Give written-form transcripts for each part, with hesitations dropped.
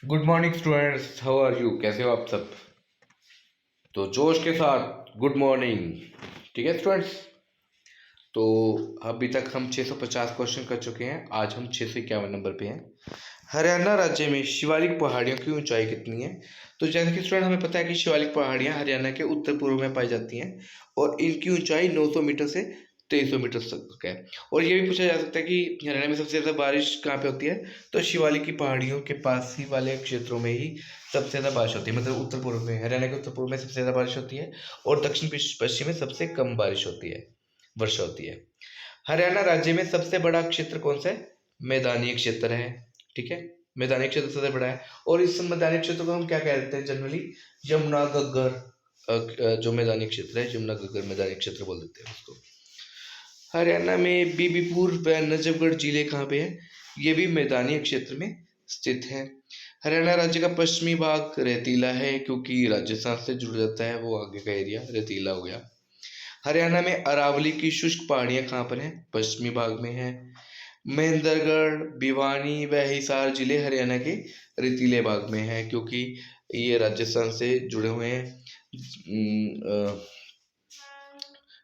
Good morning students, how are you? कैसे हो आप सब? तो जोश के साथ गुड मॉर्निंग। ठीक है स्टूडेंट्स। तो अभी तक हम 650 क्वेश्चन कर चुके हैं। आज हम 651 नंबर पे हैं। हरियाणा राज्य में शिवालिक पहाड़ियों की ऊंचाई कितनी है? तो जैसे कि स्टूडेंट हमें पता है कि शिवालिक पहाड़ियां हरियाणा के उत्तर पूर्व में पाई जाती हैं और इनकी ऊंचाई 900 मीटर से 2300 मीटर तक है। और ये भी पूछा जा सकता है कि हरियाणा में सबसे ज़्यादा बारिश कहाँ पे होती है? तो शिवालिक की पहाड़ियों के पास ही वाले क्षेत्रों में ही सबसे ज़्यादा बारिश होती है। मतलब उत्तर पूर्व में, हरियाणा के उत्तर पूर्व में सबसे ज़्यादा बारिश होती है और दक्षिण पश्चिम में सबसे कम बारिश होती है, वर्षा होती है। हरियाणा राज्य में सबसे बड़ा क्षेत्र कौन सा है? मैदानी क्षेत्र है। ठीक है, मैदानी क्षेत्र सबसे बड़ा है। और इस मैदानी क्षेत्र को हम क्या कहते हैं जनरली? यमुना गग्गर। जो मैदानी क्षेत्र है, यमुना गग्गर मैदानी क्षेत्र बोल देते हैं उसको। हरियाणा में बीबीपुर व नजफगढ़ जिले कहाँ पे है? ये भी मैदानी क्षेत्र में स्थित है। हरियाणा राज्य का पश्चिमी भाग रेतीला है क्योंकि राजस्थान से जुड़ जाता है, वो आगे का एरिया रेतीला हो गया। हरियाणा में अरावली की शुष्क पहाड़ियां कहाँ पर हैं? पश्चिमी भाग में है। महेंद्रगढ़, भिवानी व हिसार जिले हरियाणा के रेतीले भाग में है क्योंकि ये राजस्थान से जुड़े हुए हैं।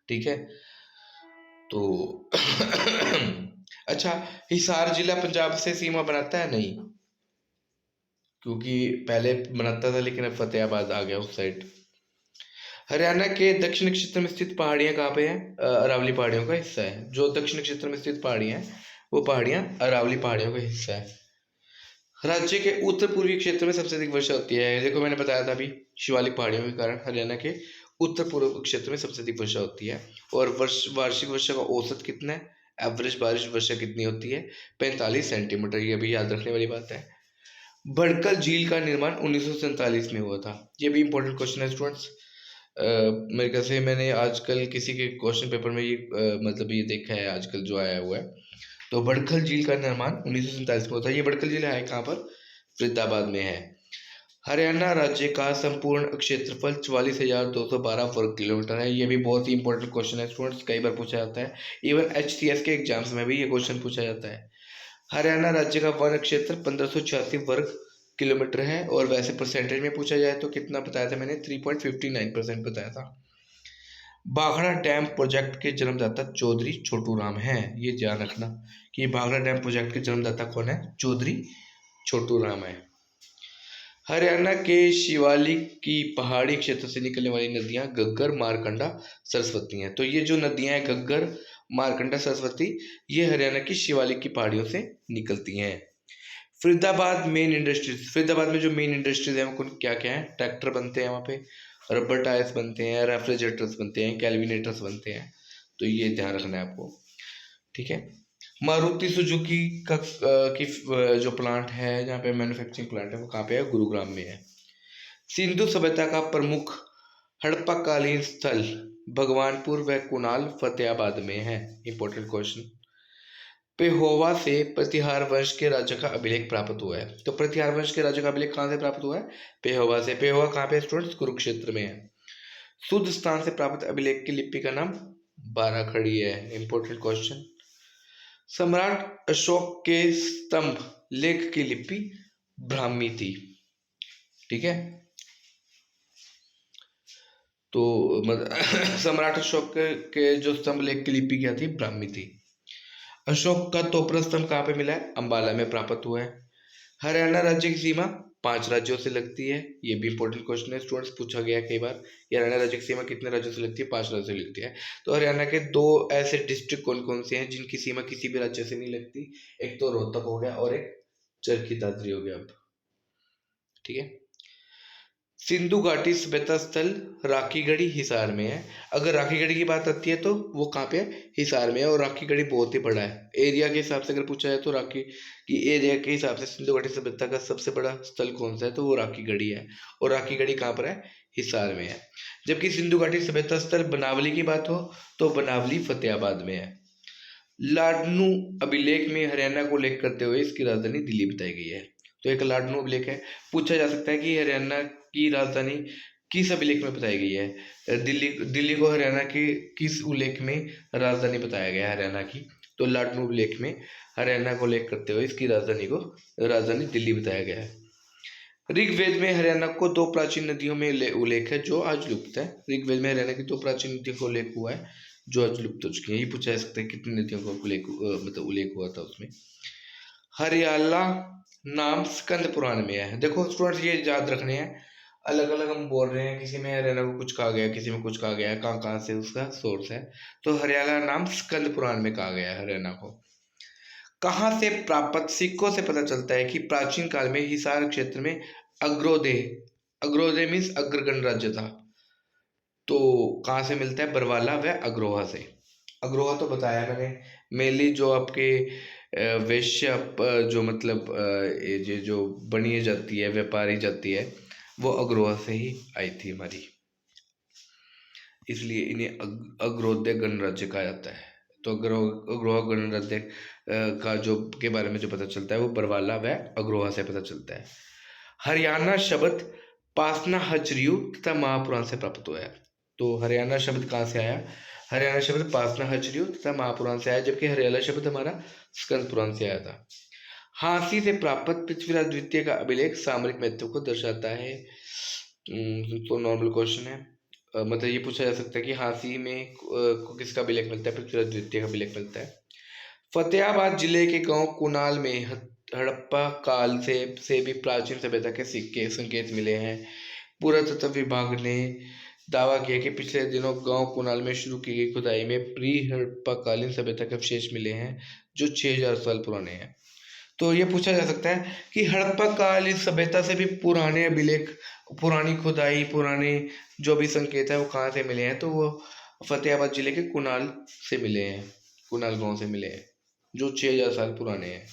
ठीक है, तो अच्छा, हिसार जिला पंजाब से सीमा बनाता है? नहीं, क्योंकि पहले बनाता था लेकिन अब फतेहाबाद आ गया उस साइड। हरियाणा के दक्षिण क्षेत्र में स्थित पहाड़ियां कहाँ पे हैं? अरावली पहाड़ियों का हिस्सा है। जो दक्षिण क्षेत्र में स्थित पहाड़ियां हैं वो पहाड़ियां अरावली पहाड़ियों का हिस्सा है। राज्य के उत्तर पूर्वी क्षेत्र में सबसे अधिक वर्षा होती है। देखो मैंने बताया था अभी, शिवालिक पहाड़ियों के कारण हरियाणा के उत्तर पूर्व क्षेत्र में सबसे अधिक वर्षा होती है। और वार्षिक वर्षा का औसत कितना है? एवरेज बारिश वर्षा कितनी होती है? 45 सेंटीमीटर। ये भी याद रखने वाली बात है। भड़कल झील का निर्माण 1947 में हुआ था। ये भी इंपॉर्टेंट क्वेश्चन है स्टूडेंट्स। मेरे ख्याल से मैंने आजकल किसी के क्वेश्चन पेपर में ये मतलब ये देखा है आजकल जो आया हुआ है। तो बड़खल झील का निर्माण 1947 में होता है। ये बड़खल झील है कहाँ पर? फरीदाबाद में है। हरियाणा राज्य का संपूर्ण क्षेत्रफल 44,212 वर्ग किलोमीटर है। ये भी बहुत ही इंपॉर्टेंट क्वेश्चन है स्टूडेंट्स, कई बार पूछा जाता है। इवन HCS के एग्जाम्स में भी ये क्वेश्चन पूछा जाता है। हरियाणा राज्य का वन क्षेत्र 1586 वर्ग किलोमीटर है। और वैसे परसेंटेज में पूछा जाए तो कितना बताया था मैंने? 3.59% बताया था। भाखड़ा डैम प्रोजेक्ट के जन्मदाता चौधरी छोटू राम हैं। ये ध्यान रखना कि भाखड़ा डैम प्रोजेक्ट के जन्मदाता कौन है? चौधरी छोटू राम है। हरियाणा के शिवालिक की पहाड़ी क्षेत्र से निकलने वाली नदियां घग्गर, मारकंडा, सरस्वती हैं। तो ये जो नदियां हैं घग्गर, मारकंडा, सरस्वती, ये हरियाणा की शिवालिक की पहाड़ियों से निकलती हैं। फरीदाबाद मेन इंडस्ट्रीज, फरीदाबाद में जो मेन इंडस्ट्रीज हैं वो क्या क्या है? ट्रैक्टर बनते हैं वहाँ पे, रबर टायर्स बनते हैं, रेफ्रिजरेटर्स बनते हैं, कैलविनेटर्स बनते हैं। तो ये ध्यान रखना है आपको। ठीक है। मारुति सुजुकी का जो प्लांट है, जहाँ पे मैन्युफैक्चरिंग प्लांट है, वो कहाँ पे है? गुरुग्राम में है। सिंधु सभ्यता का प्रमुख हड़प्पाकालीन स्थल भगवानपुर व कुणाल फतेहाबाद में है। Important question. पेहोवा से प्रतिहार वंश के राज्य का अभिलेख प्राप्त हुआ है। तो प्रतिहार वंश के राज्य का अभिलेख कहाँ से प्राप्त हुआ है? पेहोवा से। पेहोवा कहाँ पे स्टूडेंट्स? कुरुक्षेत्र में है। शुद्ध स्थान से प्राप्त अभिलेख की लिपि का नाम बाराखड़ी है। Important question. सम्राट अशोक के स्तंभ लेख की लिपि ब्राह्मी थी। ठीक है, तो सम्राट अशोक के जो स्तंभ लेख की लिपि क्या थी? ब्राह्मी थी। अशोक का तोपरा स्तंभ कहाँ पे मिला है? अंबाला में प्राप्त हुआ है। हरियाणा राज्य की सीमा 5 राज्यों से लगती है। ये भी इंपॉर्टेंट क्वेश्चन है स्टूडेंट्स, पूछा गया है कई बार। ये हरियाणा राज्य की सीमा कितने राज्यों से लगती है? 5 राज्यों से लगती है। तो हरियाणा के 2 ऐसे डिस्ट्रिक्ट कौन कौन से हैं जिनकी सीमा किसी भी राज्य से नहीं लगती? एक तो रोहतक हो गया और एक चरखी दादरी हो गया। अब ठीक है। सिंधु घाटी सभ्यता स्थल राखीगढ़ी हिसार में है। अगर राखीगढ़ी की बात आती है तो वो कहाँ पे है? हिसार में है। और राखीगढ़ी बहुत ही बड़ा है एरिया के हिसाब से। अगर पूछा जाए तो राखी की एरिया के हिसाब से सिंधु घाटी सभ्यता का सबसे बड़ा स्थल कौन सा है? तो वो राखीगढ़ी है। और राखीगढ़ी कहाँ पर है? हिसार में है। जबकि सिंधु घाटी सभ्यता स्थल बनावली की बात हो तो बनावली फतेहाबाद में है। लाडनू अभिलेख में हरियाणा को उल्लेख करते हुए इसकी राजधानी दिल्ली बताई गई है। तो एक लाडनू अभिलेख है। पूछा जा सकता है कि हरियाणा की राजधानी किस अभिलेख में बताई गई है? दिल्ली। दिल्ली को हरियाणा के किस उल्लेख में राजधानी बताया गया है हरियाणा की? तो लाडनू अभिलेख में हरियाणा को उल्लेख करते हुए इसकी राजधानी दिल्ली बताया गया है। ऋग्वेद में हरियाणा को दो प्राचीन नदियों में उल्लेख है जो आज लुप्त है। ऋग्वेद में हरियाणा की दो प्राचीन नदियों का उल्लेख हुआ है जो आज लुप्त हो चुकी है। ये पूछा जा सकता है कितनी नदियों का मतलब उल्लेख हुआ था उसमें। हरियाला नाम स्कंद पुराण में है। देखो स्टूडेंट्स ये याद रखने हैं, अलग अलग हम बोल रहे हैं, किसी में हरियाणा को कुछ कहा गया, किसी में कुछ कहा गया, कहाँ कहाँ से उसका सोर्स है। तो हरियाला नाम स्कंद पुराण में कहा गया है हरियाणा को। कहाँ से प्राप्त सिक्कों से पता चलता है कि प्राचीन काल में हिसार क्षेत्र में अग्रोदय, अग्रोदय मीन्स अग्रगण राज्य था। तो कहाँ से मिलता है? बरवाला व अग्रोहा से। अग्रोहा तो बताया मैंने, मेनली जो आपके वैश्य जो मतलब ये जो बनी जाती है, व्यापारी जाती है, वो अग्रोहा से ही आई थी हमारी, इसलिए इन्हें अग्रोदय गणराज्य कहा जाता है। तो अग्रोहा गणराज्य का जो के बारे में जो पता चलता है वो बरवाला व अग्रोहा से पता चलता है। हरियाणा शब्द पासना हजरियू तथा महापुराण से प्राप्त हुआ है। तो हरियाणा शब्द कहाँ से आया? हरियाणा शब्द पासना हजरियू तथा महापुराण से आया, जबकि हरियाणा शब्द हमारा स्कंद पुराण से आया था। हांसी से प्राप्त पृथ्वीराज द्वितीय का अभिलेख सामरिक महत्व को दर्शाता है। तो नॉर्मल क्वेश्चन है, मतलब ये पूछा जा सकता है कि हांसी में को किसका अभिलेख मिलता है? पृथ्वीराज द्वितीय का अभिलेख मिलता है। फतेहाबाद जिले के गांव कुनाल में हड़प्पा काल से भी प्राचीन सभ्यता के सिक्के संकेत मिले हैं। पुरातत्व विभाग ने दावा किया कि पिछले दिनों गांव कुनाल में शुरू की गई खुदाई में प्री हड़प्पा कालीन सभ्यता के अवशेष मिले हैं जो 6000 साल पुराने हैं। तो ये पूछा जा सकता है कि हड़प्पा कालीन सभ्यता से भी पुराने अभिलेख, पुरानी खुदाई, पुराने जो भी संकेत है वो कहाँ से मिले हैं? तो वो फतेहाबाद जिले के कुनाल से मिले हैं, कुनाल गांव से मिले हैं जो 6000 साल पुराने हैं।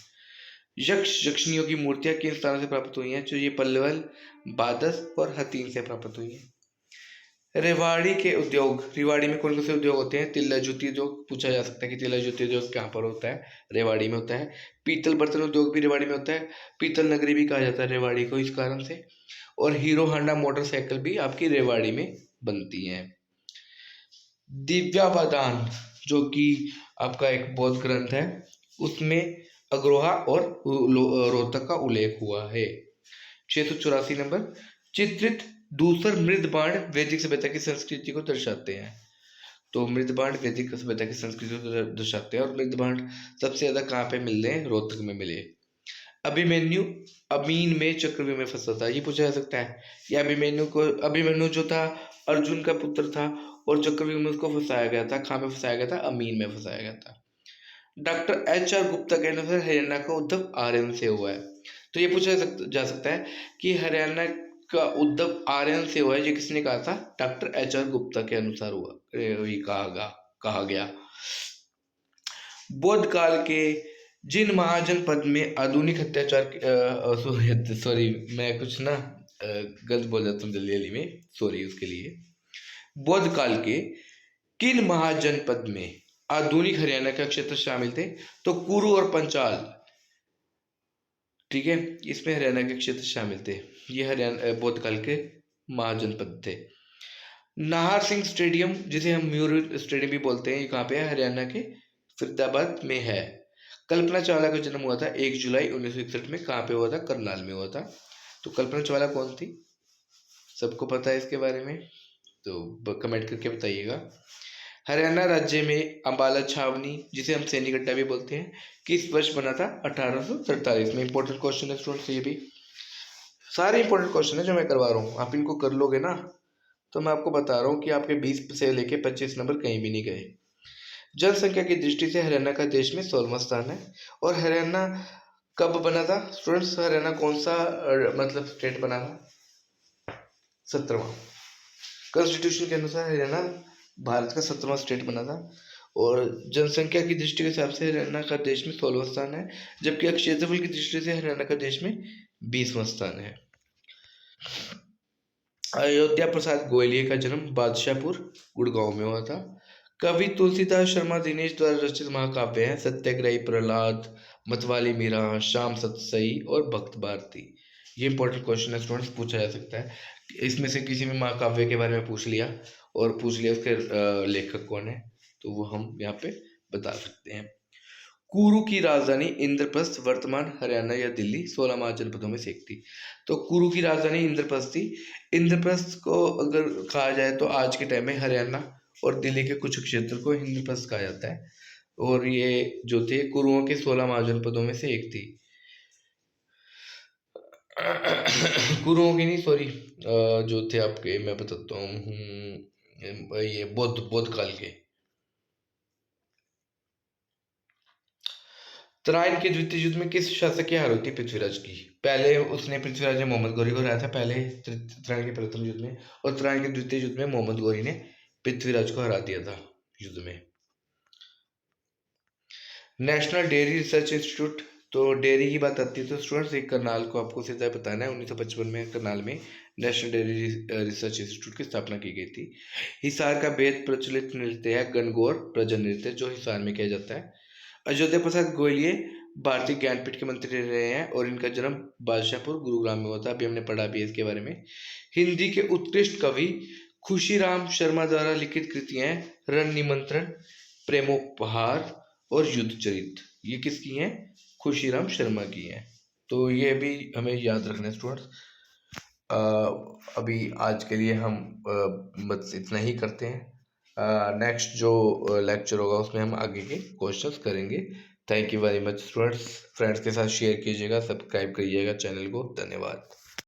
यक्ष यक्षिणियों की मूर्तियां किन स्थानों से प्राप्त हुई हैं? तो ये पल्लवल, बादस और हथीन से प्राप्त हुई हैं। रेवाड़ी के उद्योग, रेवाड़ी में कौन कौन से उद्योग होते हैं? तिल्ला जूती उद्योग पूछा जा सकता है कि तिल्ला जूती उद्योग कहाँ पर होता है? रेवाड़ी में होता है। पीतल बर्तन उद्योग भी रेवाड़ी में होता है, पीतल नगरी भी कहा जाता है रेवाड़ी को इस कारण से। और हीरो हांडा मोटरसाइकिल भी आपकी रेवाड़ी में बनती हैं। दिव्यावदान जो कि आपका एक बौद्ध ग्रंथ है, उसमें अग्रोहा और रोहतक का उल्लेख हुआ है। 684 नंबर, चित्रित दूसर मृद बाण वैदिक सभ्यता की संस्कृति को दर्शाते हैं। तो मृद बाण वैदिक सभ्यता की संस्कृति को दर्शाते हैं, और मृद बाण सबसे ज्यादा कहाँ पे मिलते हैं? रोहतक में मिले। अभिमन्यु अमीन में चक्रव्यूह में फंसा था, ये पूछा जा सकता है। ये अभिमन्यु जो था अर्जुन का पुत्र था, और चक्रव्यूह में उसको फंसाया गया था। कहाँ में फंसाया गया था? अमीन में फंसाया गया था। डॉक्टर HR गुप्ता के अनुसार हरियाणा का उद्भव आर्यन से हुआ है। तो ये पूछा जा सकता है कि हरियाणा का उद्भव आर्यन से हुआ है, ये किसने कहा था? डॉक्टर HR गुप्ता के अनुसार हुआ, ये कहा गया। बौद्ध काल के जिन महाजनपद में आधुनिक अत्याचार, सॉरी मैं कुछ ना गलत बोल जाता हूँ जल्दी जल्दी में, सॉरी उसके लिए। बौद्ध काल के किन महाजनपद में आधुनिक हरियाणा का क्षेत्र शामिल थे? तो कुरु और पंचाल, ठीक है, इसमें हरियाणा के क्षेत्र शामिल थे। ये हरियाणा बौद्ध काल के महाजनपद थे। नाहर सिंह स्टेडियम, जिसे हम म्यूर स्टेडियम भी बोलते हैं, ये कहाँ पे है? हरियाणा के फरीदाबाद में है। कल्पना चावला का जन्म हुआ था 1 जुलाई 1961 में। कहाँ पे हुआ था? करनाल में हुआ था। तो कल्पना चावला कौन थी? सबको पता है इसके बारे में, तो कमेंट करके बताइएगा। हरियाणा राज्य में अंबाला छावनी, जिसे हम सैनी गड्ढा भी बोलते हैं, किस वर्ष बना था? 1843 में। इंपॉर्टेंट क्वेश्चन है स्टूडेंट्स, ये भी सारे इंपॉर्टेंट क्वेश्चन है जो मैं करवा रहा हूँ। आप इनको कर लोगे ना, तो मैं आपको बता रहा हूँ कि आपके 20 से लेके 25 नंबर कहीं भी नहीं गए। जनसंख्या की दृष्टि से हरियाणा का देश में 16वां स्थान है। और हरियाणा कब बना था स्टूडेंट्स? हरियाणा कौन सा मतलब स्टेट बना था? 17वां। कॉन्स्टिट्यूशन के अनुसार हरियाणा भारत का 17वां स्टेट बना था। और जनसंख्या की दृष्टि के हिसाब से हरियाणा का देश में 16वां स्थान है, जबकि क्षेत्रफल की दृष्टि से हरियाणा का देश में 20वां स्थान है। अयोध्या प्रसाद गोयलिये का जन्म बादशाहपुर गुड़गांव में हुआ था। कवि तुलसीदास शर्मा दिनेश द्वारा रचित महाकाव्य हैं सत्याग्रही प्रहलाद, मतवाली मीरा, शाम सतसई और भक्त भारती। ये इंपॉर्टेंट क्वेश्चन है स्टूडेंट्स, पूछा जा सकता है। इसमें से किसी में महाकाव्य के बारे में पूछ लिया, और पूछ लिया उसके लेखक कौन है, तो वो हम यहाँ पे बता सकते हैं। कुरु की राजधानी इंद्रप्रस्थ वर्तमान हरियाणा या दिल्ली 16 महाजनपदों में से एक थी। तो कुरु की राजधानी इंद्रप्रस्थ थी। इंद्रप्रस्थ को अगर कहा जाए तो आज के टाइम में हरियाणा और दिल्ली के कुछ क्षेत्र को इंद्रप्रस्थ कहा जाता है, और ये जो थे कुरुओं के 16 महाजनपदों में से एक थी। कुरुओं की नहीं, सॉरी, जो थे आपके, मैं बताता हूँ, ये बौद्ध बौद्ध काल के। तराइन के द्वितीय युद्ध में किस शासक की हार होती है? पृथ्वीराज की। पहले उसने, पृथ्वीराज ने मोहम्मद गौरी को हराया था पहले तराइन के प्रथम युद्ध में, और तराइन के द्वितीय युद्ध में मोहम्मद गौरी ने पृथ्वीराज को हरा दिया था युद्ध में। नेशनल डेयरी रिसर्च इंस्टीट्यूट, तो डेयरी की बात आती है तो स्टूडेंट्स एक करनाल को आपको सीधा बताना है। 1955 में करनाल में नेशनल डेयरी रिसर्च इंस्टीट्यूट की स्थापना की गई थी। हिसार का बेहद प्रचलित नृत्य है गणगौर प्रजन नृत्य, जो हिसार में किया जाता है। अयोध्या प्रसाद गोयलिये भारतीय ज्ञानपीठ के मंत्री रहे हैं, और इनका जन्म बादशाहपुर गुरुग्राम में हुआ था। अभी हमने पढ़ा भी है इसके बारे में। हिंदी के उत्कृष्ट कवि खुशीराम शर्मा द्वारा लिखित कृतियां रण निमंत्रण, प्रेमोपहार और युद्ध चरित, ये किसकी हैं? खुशीराम शर्मा की हैं। तो ये भी हमें याद रखना है स्टूडेंट्स। अभी आज के लिए हम बस इतना ही करते हैं। नेक्स्ट जो लेक्चर होगा उसमें हम आगे के क्वेश्चंस करेंगे। Thank you very much students. Friends के साथ शेयर कीजिएगा, सब्सक्राइब करिएगा चैनल को। धन्यवाद।